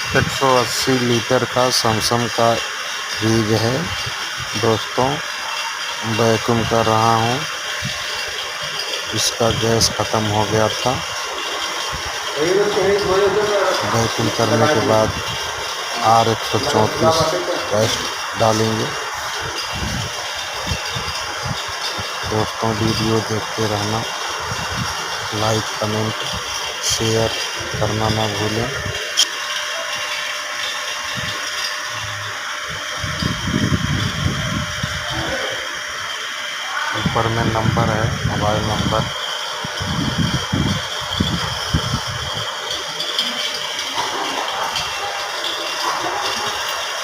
180 litre का समसम का fridge है दोस्तों। वैक्यूम कर रहा हूँ, इसका गैस ख़त्म हो गया था। वैक्यूम करने के बाद R134 पेस्ट डालेंगे। दोस्तों वीडियो देखते रहना, लाइक कमेंट शेयर करना ना भूलें। ऊपर में नंबर है, मोबाइल नंबर